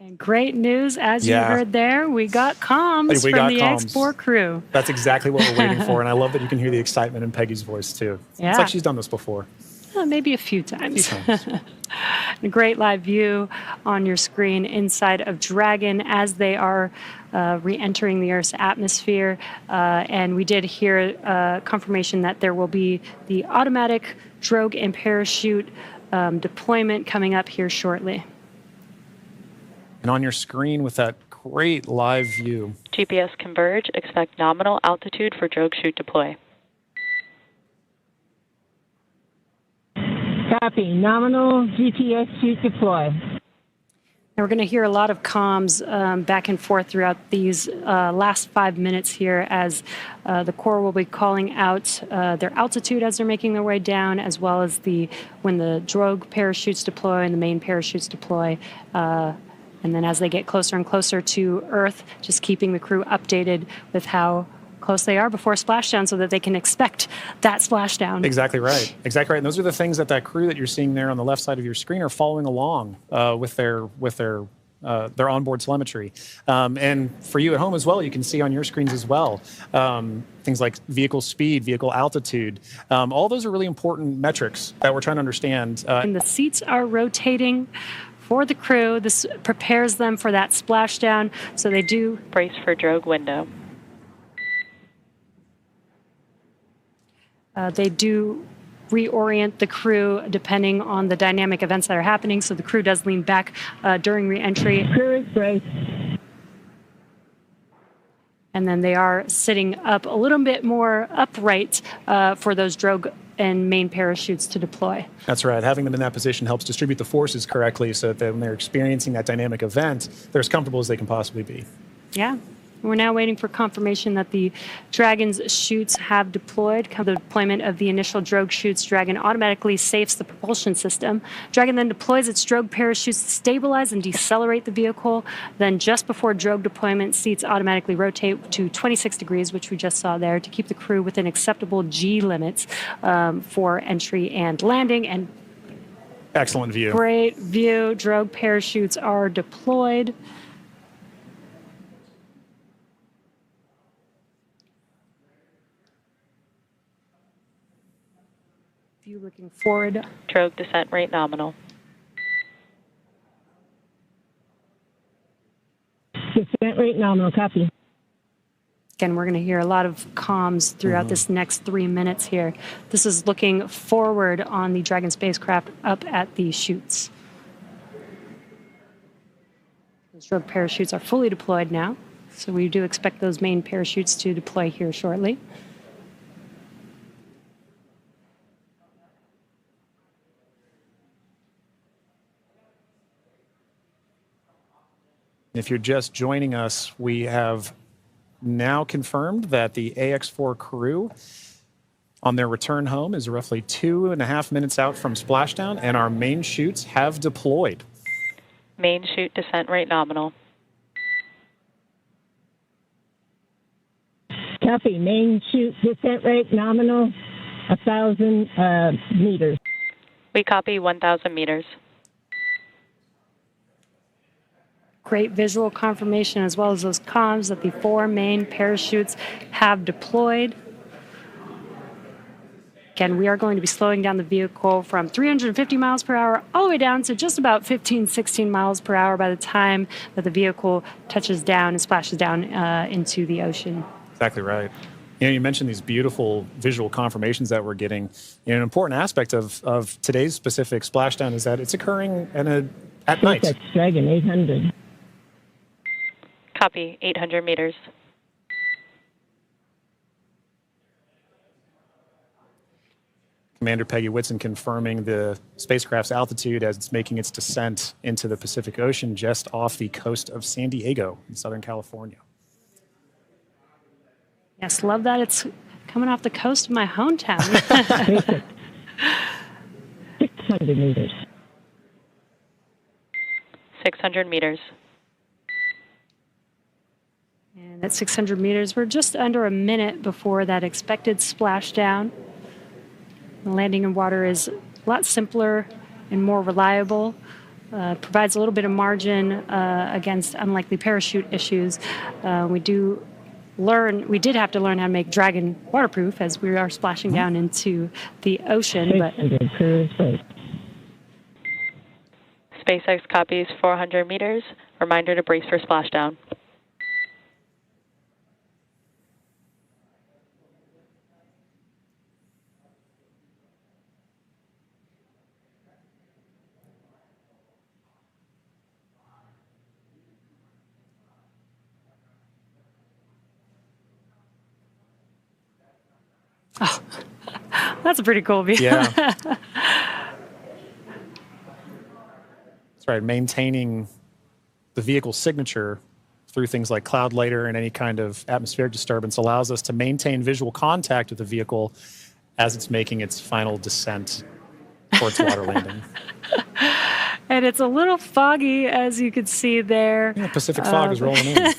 And great news, as you heard there, we got comms from the X4 crew. That's exactly what we're waiting for, and I love that you can hear the excitement in Peggy's voice, too. Yeah. It's like she's done this before. Maybe a few times. A great live view on your screen inside of Dragon as they are re-entering the Earth's atmosphere. And we did hear confirmation that there will be the automatic drogue and parachute deployment coming up here shortly. And on your screen with that great live view. GPS converge. Expect nominal altitude for drogue chute deploy. Copy. Nominal GPS chute deploy. And we're going to hear a lot of comms back and forth throughout these last 5 minutes here as the Corps will be calling out their altitude as they're making their way down, as well as when the drogue parachutes deploy and the main parachutes deploy. And then as they get closer and closer to Earth, just keeping the crew updated with how close they are before splashdown so that they can expect that splashdown. Exactly right. Exactly right. And those are the things that crew that you're seeing there on the left side of your screen are following along with their onboard telemetry. And for you at home as well, you can see on your screens as well things like vehicle speed, vehicle altitude. All those are really important metrics that we're trying to understand. And the seats are rotating for the crew. This prepares them for that splashdown. So they do brace for drogue window. They do reorient the crew depending on the dynamic events that are happening. So the crew does lean back during re-entry. Crew is braced. And then they are sitting up a little bit more upright for those drogue and main parachutes to deploy. That's right. Having them in that position helps distribute the forces correctly so that when they're experiencing that dynamic event, they're as comfortable as they can possibly be. Yeah. We're now waiting for confirmation that the Dragon's chutes have deployed. The deployment of the initial drogue chutes, Dragon automatically safes the propulsion system. Dragon then deploys its drogue parachutes to stabilize and decelerate the vehicle. Then just before drogue deployment, seats automatically rotate to 26 degrees, which we just saw there, to keep the crew within acceptable G limits for entry and landing. And excellent view. Great view. Drogue parachutes are deployed. View looking forward. Drogue descent rate nominal. Descent rate nominal, copy. Again, we're going to hear a lot of comms throughout this next 3 minutes here. This is looking forward on the Dragon spacecraft up at the chutes. Those drogue parachutes are fully deployed now, so we do expect those main parachutes to deploy here shortly. If you're just joining us, we have now confirmed that the AX4 crew on their return home is roughly 2.5 minutes out from splashdown, and our main chutes have deployed. Main chute descent rate nominal. Copy. Main chute descent rate nominal, 1,000 meters. We copy 1,000 meters. Great visual confirmation as well as those comms that the 4 main parachutes have deployed. Again, we are going to be slowing down the vehicle from 350 miles per hour all the way down to just about 15, 16 miles per hour by the time that the vehicle touches down and splashes down into the ocean. Exactly right. You know, you mentioned these beautiful visual confirmations that we're getting. You know, an important aspect of today's specific splashdown is that it's occurring at night. That's Dragon 800. Copy, 800 meters. Commander Peggy Whitson confirming the spacecraft's altitude as it's making its descent into the Pacific Ocean just off the coast of San Diego in Southern California. Yes, love that it's coming off the coast of my hometown. 600 meters. 600 meters. And at 600 meters, we're just under a minute before that expected splashdown. The landing in water is a lot simpler and more reliable provides a little bit of margin against unlikely parachute issues. We did have to learn how to make Dragon waterproof as we are splashing down into the ocean. But 800 crew space. SpaceX copies 400 meters. Reminder to brace for splashdown. that's a pretty cool view. Yeah. That's right. Maintaining the vehicle's signature through things like cloud lighter and any kind of atmospheric disturbance allows us to maintain visual contact with the vehicle as it's making its final descent towards water landing. And it's a little foggy, as you can see there. Yeah, Pacific fog is rolling in.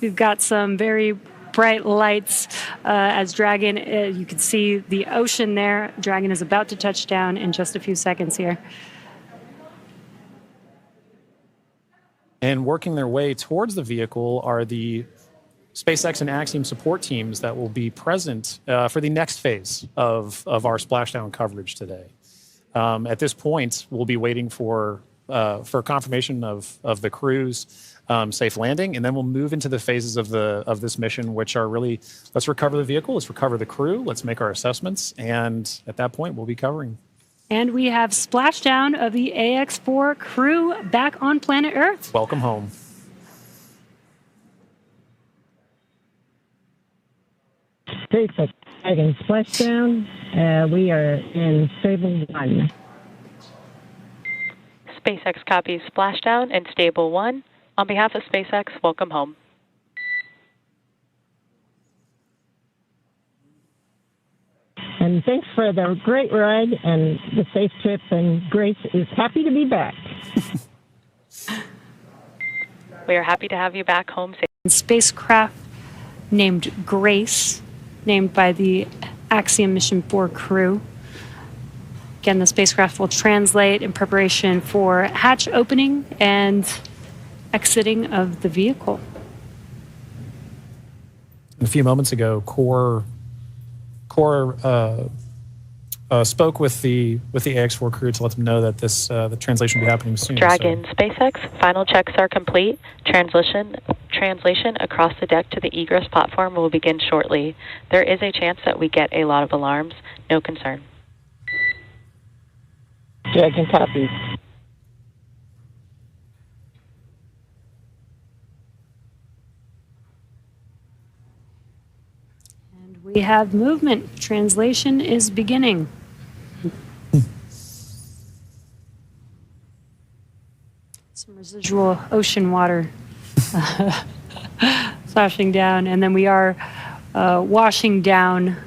We've got some very bright lights as Dragon, you can see the ocean there. Dragon is about to touch down in just a few seconds here. And working their way towards the vehicle are the SpaceX and Axiom support teams that will be present for the next phase of our splashdown coverage today. At this point, we'll be waiting for confirmation of the crew's safe landing, and then we'll move into the phases of this mission, which are really, let's recover the vehicle, let's recover the crew, let's make our assessments, and at that point, we'll be covering. And we have splashdown of the AX-4 crew back on planet Earth. Welcome home. SpaceX Dragon splashdown. We are in Stable 1. SpaceX copies splashdown in Stable 1. On behalf of SpaceX, welcome home. And thanks for the great ride and the safe trip. And Grace is happy to be back. We are happy to have you back home safe. Spacecraft named Grace, named by the Axiom Mission 4 crew. Again, the spacecraft will translate in preparation for hatch opening and exiting of the vehicle. A few moments ago, Core spoke with the AX4 crew to let them know that the translation will be happening soon. Dragon, SpaceX, final checks are complete. Translation across the deck to the egress platform will begin shortly. There is a chance that we get a lot of alarms. No concern. Dragon copies. And we have movement. Translation is beginning. Some residual ocean water splashing down, and then we are washing down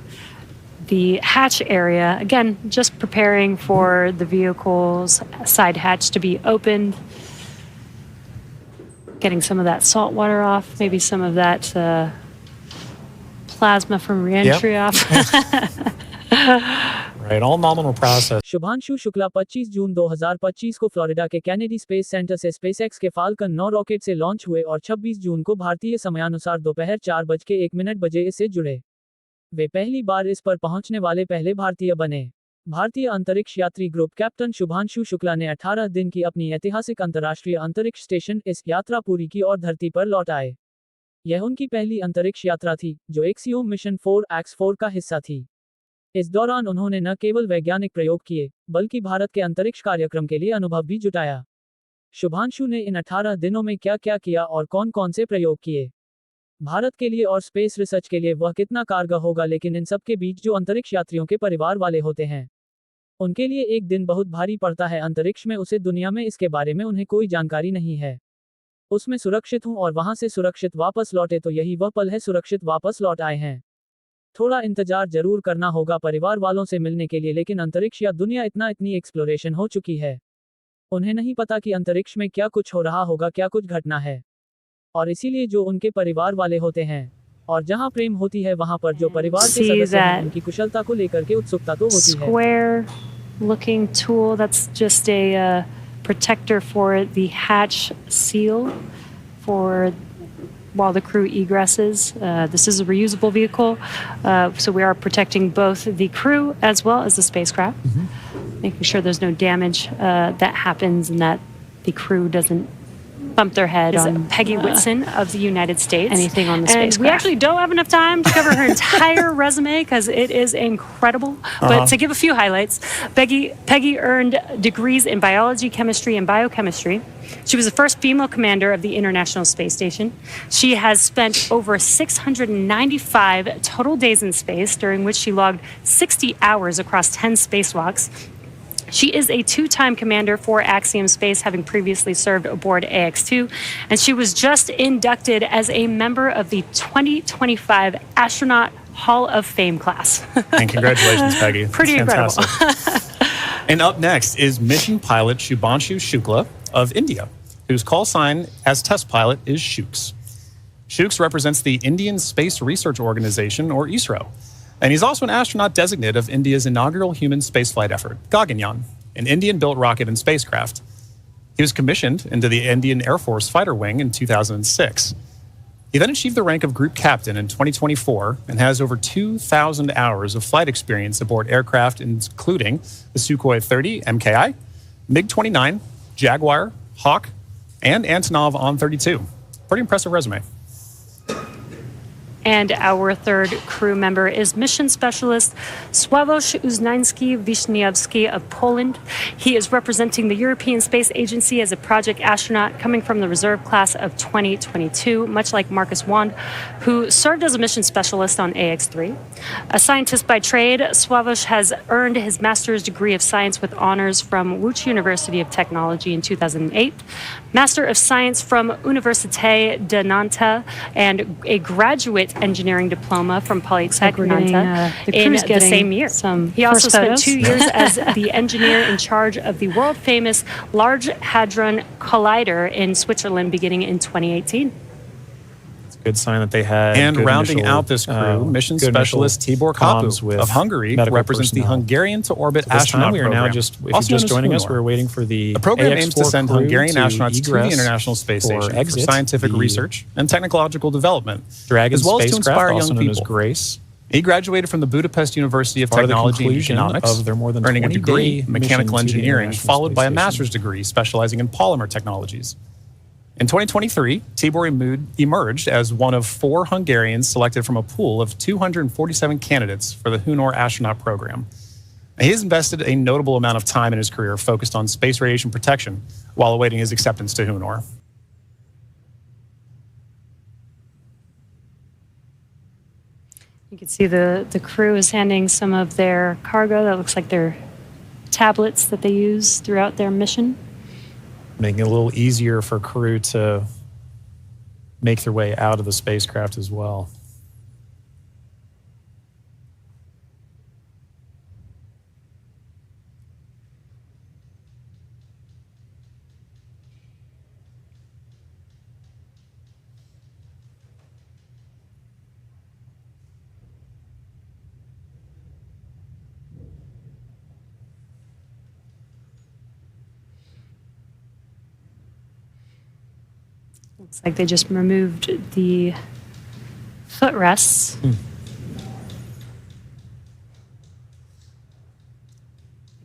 the hatch area. Again, just preparing for the vehicle's side hatch to be opened. Getting some of that salt water off, maybe some of that plasma from reentry off. Right, all nominal process. Shubhanshu Shukla 25 जून 2025 को Florida के Kennedy space centre से SpaceX के falcon 9 rocket से launch हुए और 26 जून को भारतीय समयानुसार दोपहर 4:01 से जुड़े। वे पहली बार इस पर पहुंचने वाले पहले भारतीय बने। भारतीय अंतरिक्ष यात्री ग्रुप कैप्टन शुभांशु शुक्ला ने 18 दिन की अपनी ऐतिहासिक अंतर्राष्ट्रीय अंतरिक्ष स्टेशन इस यात्रा पूरी की और धरती पर लौट आए। यह उनकी पहली अंतरिक्ष यात्रा थी, जो एक्सियोम मिशन 4X4 का हिस्सा थी। इस दौरान उन्होंने न केवल वैज्ञानिक प्रयोग किए, बल्कि भारत के अंतरिक्ष कार्यक्रम के लिए अनुभव भी जुटाया। शुभांशु ने इन 18 दिनों में क्या क्या किया और कौन कौन से प्रयोग किए, भारत के लिए और स्पेस रिसर्च के लिए वह कितना कारगर होगा, लेकिन इन सब के बीच जो अंतरिक्ष यात्रियों के परिवार वाले होते हैं, उनके लिए एक दिन बहुत भारी पड़ता है। अंतरिक्ष में उसे दुनिया में इसके बारे में उन्हें कोई जानकारी नहीं है। उसमें सुरक्षित हूं और वहां से सुरक्षित वापस लौटे, तो यही वह पल है, सुरक्षित वापस लौट आए हैं। थोड़ा इंतजार जरूर करना होगा परिवार वालों से मिलने के लिए, लेकिन अंतरिक्ष या दुनिया इतनी एक्सप्लोरेशन हो चुकी है, उन्हें नहीं पता कि अंतरिक्ष में क्या कुछ हो रहा होगा, क्या कुछ घटना है। और इसीलिए जो उनके परिवार वाले होते हैं और जहां प्रेम होती है, वहां पर जो परिवार के सदस्य हैं, उनकी कुशलता को लेकर के उत्सुकता तो होती है। Square looking tool, that's just a protector for the hatch seal for while the crew egresses. This is a reusable vehicle, so we are protecting both the crew as well as the spacecraft, making sure there's no damage that happens and that the crew doesn't bump their head on Peggy Whitson of the United States. Anything on the And spacecraft. we actually don't have enough time to cover her entire resume because it is incredible. But to give a few highlights, Peggy earned degrees in biology, chemistry, and biochemistry. She was the first female commander of the International Space Station. She has spent over 695 total days in space, during which she logged 60 hours across 10 spacewalks. She is a two-time commander for Axiom Space, having previously served aboard AX-2, and she was just inducted as a member of the 2025 Astronaut Hall of Fame class. And congratulations, Peggy. Pretty That's incredible. fantastic. And up next is mission pilot Shubhanshu Shukla of India, whose call sign as test pilot is Shooks. Shooks represents the Indian Space Research Organization, or ISRO. And he's also an astronaut designate of India's inaugural human spaceflight effort, Gaganyaan, an Indian-built rocket and spacecraft. He was commissioned into the Indian Air Force Fighter Wing in 2006. He then achieved the rank of Group Captain in 2024 and has over 2,000 hours of flight experience aboard aircraft, including the Sukhoi 30 MKI, MiG-29, Jaguar, Hawk, and Antonov On-32. Pretty impressive resume. And our third crew member is mission specialist Sławomir Uznański-Wiśniewski of Poland. He is representing the European Space Agency as a project astronaut coming from the reserve class of 2022, much like Marcus Wand, who served as a mission specialist on AX-3. A scientist by trade, Sławomir has earned his master's degree of science with honors from Łódź University of Technology in 2008, Master of Science from Université de Nantes, and a graduate engineering diploma from Polytech we're getting, Nantes the in crew's the getting same year. some He also first spent photos. 2 years as the engineer in charge of the world-famous Large Hadron Collider in Switzerland beginning in 2018. Good sign that they had. And good rounding initial, out this crew, mission good specialist initial Tibor comms Kapu with of Hungary medical represents the personnel. Hungarian to orbit So this astronaut time we are program. now just, if you're also just known as joining us, HUNOR. we're waiting for the The program aims to AX-4 send crew Hungarian to astronauts to the egress International Space for Station for exit. scientific The research and technological development, Dragon as well as to spacecraft, inspire also young known as people. Grace. He graduated from the Budapest University of Part of the Technology and conclusion Economics, of their more than earning a 20-day degree in mechanical mission to the engineering, International followed by a Space master's Station. degree specializing in polymer technologies. In 2023, Tibor emerged as one of 4 Hungarians selected from a pool of 247 candidates for the HUNOR astronaut program. He has invested a notable amount of time in his career focused on space radiation protection while awaiting his acceptance to HUNOR. You can see the crew is handing some of their cargo. That looks like their tablets that they use throughout their mission. Making it a little easier for crew to make their way out of the spacecraft as well. Looks like they just removed the footrests.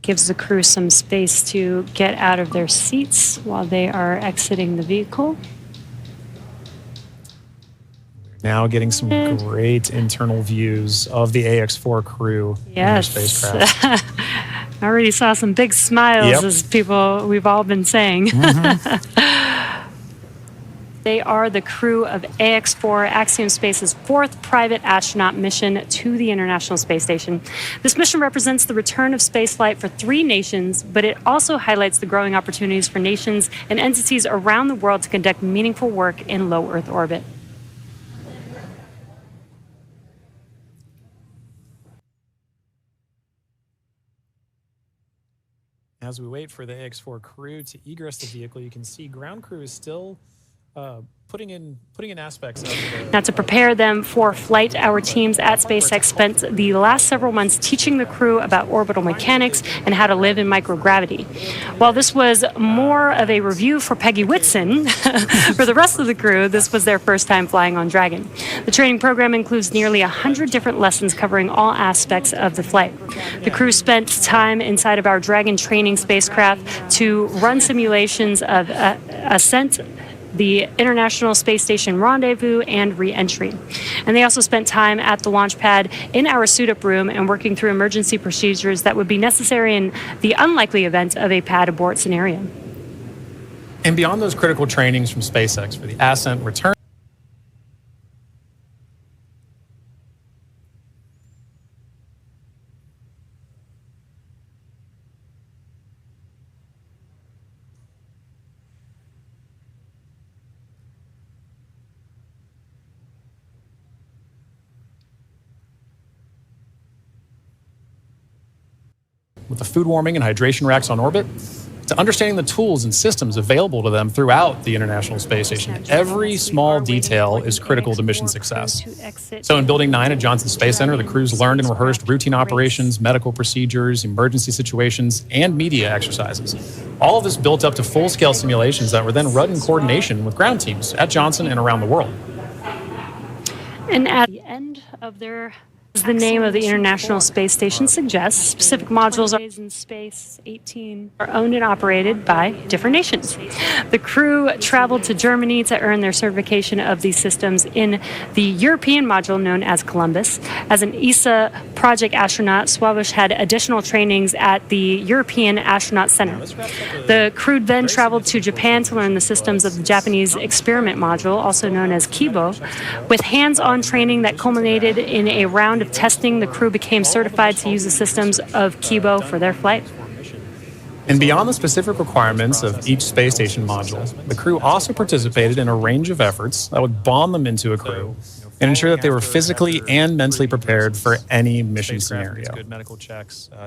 Gives the crew some space to get out of their seats while they are exiting the vehicle. Now getting some great internal views of the AX-4 crew in their Yes. spacecraft. I already saw some big smiles Yep. as people we've all been saying. They are the crew of AX-4, Axiom Space's 4th private astronaut mission to the International Space Station. This mission represents the return of spaceflight for 3 nations, but it also highlights the growing opportunities for nations and entities around the world to conduct meaningful work in low Earth orbit. As we wait for the AX-4 crew to egress the vehicle, you can see ground crew is still putting in aspects of the, Now, to prepare them for flight, our teams at SpaceX spent the last several months teaching the crew about orbital mechanics and how to live in microgravity. While this was more of a review for Peggy Whitson, for the rest of the crew, this was their first time flying on Dragon. The training program includes nearly 100 different lessons covering all aspects of the flight. The crew spent time inside of our Dragon training spacecraft to run simulations of ascent, the International Space Station rendezvous, and re-entry. And they also spent time at the launch pad in our suit-up room and working through emergency procedures that would be necessary in the unlikely event of a pad abort scenario. and beyond those critical trainings from SpaceX for the ascent, return. With the food warming and hydration racks on orbit, to understanding the tools and systems available to them throughout the International Space Station. Every small detail is critical to mission success. So in Building 9 at Johnson Space Center, the crews learned and rehearsed routine operations, medical procedures, emergency situations, and media exercises. All of this built up to full-scale simulations that were then run in coordination with ground teams at Johnson and around the world. And at the end of their, as the name of the International Space Station suggests, specific modules are in Space 18 are owned and operated by different nations. The crew traveled to Germany to earn their certification of these systems in the European module known as Columbus. As an ESA project astronaut, Swabush had additional trainings at the European Astronaut Center. The crew then traveled to Japan to learn the systems of the Japanese experiment module, also known as Kibo. With hands-on training that culminated in a round of testing, the crew became certified to use the systems of Kibo for their flight. And beyond the specific requirements of each space station module, the crew also participated in a range of efforts that would bond them into a crew and ensure that they were physically and mentally prepared for any mission scenario.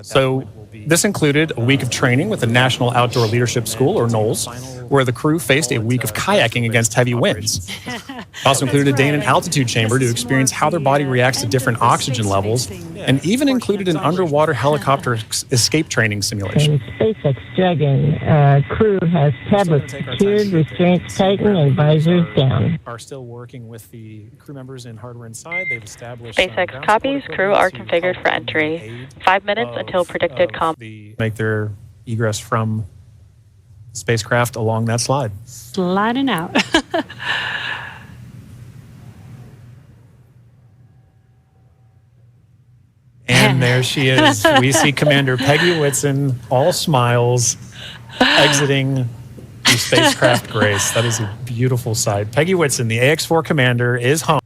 So this included a week of training with the National Outdoor Leadership School, or NOLS, where the crew faced a week of kayaking against heavy winds. It also included a day in an altitude chamber to experience how their body reacts to different oxygen levels, and even included an underwater helicopter escape training simulation. And SpaceX Dragon crew has tablets secured, restraints tightened, and visors down. Are still working with the crew members and hardware inside. They've established SpaceX copies. Crew are configured for entry. 5 minutes until predicted make their egress from the spacecraft along that slide. Sliding out. And there she is. We see Commander Peggy Whitson, all smiles, exiting the spacecraft Grace. That is a beautiful sight. Peggy Whitson, the AX-4 commander, is home.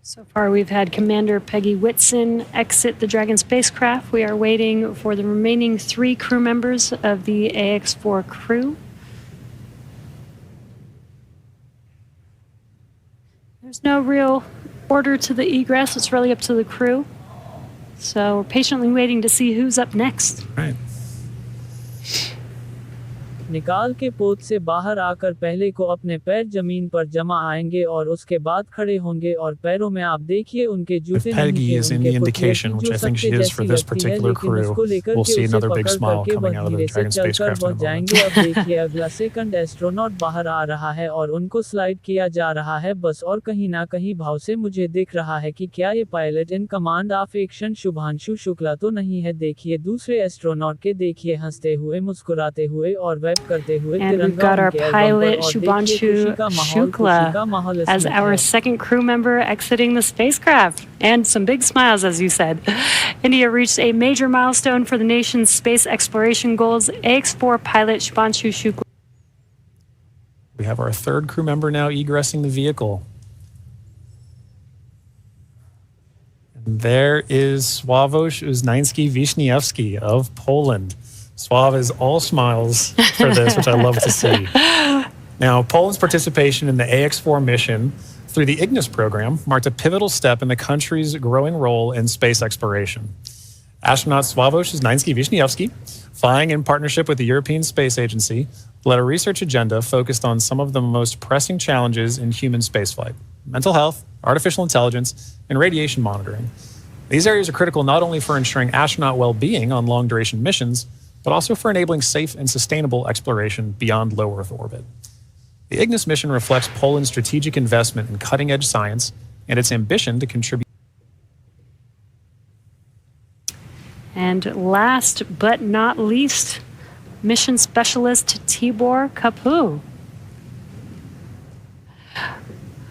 So far, we've had Commander Peggy Whitson exit the Dragon spacecraft. We are waiting for the remaining 3 crew members of the AX-4 crew. There's no real order to the egress. It's really up to the crew. So we're patiently waiting to see who's up next. Right. निकाल के पोत से बाहर आकर पहले को अपने पैर जमीन पर जमा आएंगे और उसके बाद खड़े होंगे और पैरों में आप देखिए उनके जूते If Peggy is in the indication, which I think she is for this particular crew, we'll see another big smile coming out of the Dragon spacecraft in a moment. अब देखिए अगला सेकंड एस्ट्रोनॉट बाहर आ रहा है और उनको slide किया जा रहा है बस और कहीं ना कहीं भाव से मुझे दिख रहा है कि क्या ये pilot in command of action Shubhanshu Shukla तो नहीं है। देखिए दूसरे एस्ट्रोनॉट के देखिए हंसते हुए मुस्कुराते हुए और वह समाप्त करते हुए And we've तिरंगा got our उनके एल्बम पर pilot और देखिए Shubhanshu खुशी का माहौल Shukla as इसमें our है। second crew member exiting the spacecraft. And some big smiles, as you said. India reached a major milestone for the nation's space exploration goals. AX-4 pilot Shubhanshu Shukla. We have our third crew member now egressing the vehicle. And there is Sławomir Uznański-Wiśniewski of Poland. Sław is all smiles for this, which I love to see. Now, Poland's participation in the AX-4 mission through the Ignis program marked a pivotal step in the country's growing role in space exploration. Astronaut Sławomir Uznański-Wiśniewski, flying in partnership with the European Space Agency, led a research agenda focused on some of the most pressing challenges in human spaceflight: mental health, artificial intelligence, and radiation monitoring. These areas are critical not only for ensuring astronaut well-being on long-duration missions, but also for enabling safe and sustainable exploration beyond low Earth orbit. The Ignis mission reflects Poland's strategic investment in cutting-edge science and its ambition to contribute. And last but not least, mission specialist Tibor Kapu.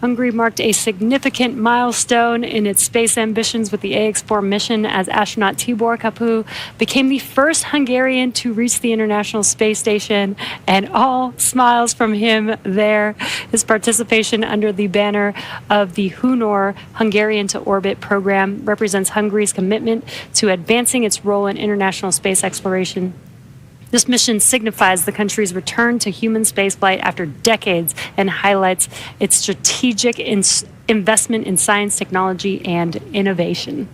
Hungary marked a significant milestone in its space ambitions with the AX-4 mission as astronaut Tibor Kapu became the first Hungarian to reach the International Space Station, and all smiles from him there. His participation under the banner of the Hunor Hungarian to Orbit program represents Hungary's commitment to advancing its role in international space exploration. This mission signifies the country's return to human spaceflight after decades and highlights its strategic investment in science, technology, and innovation.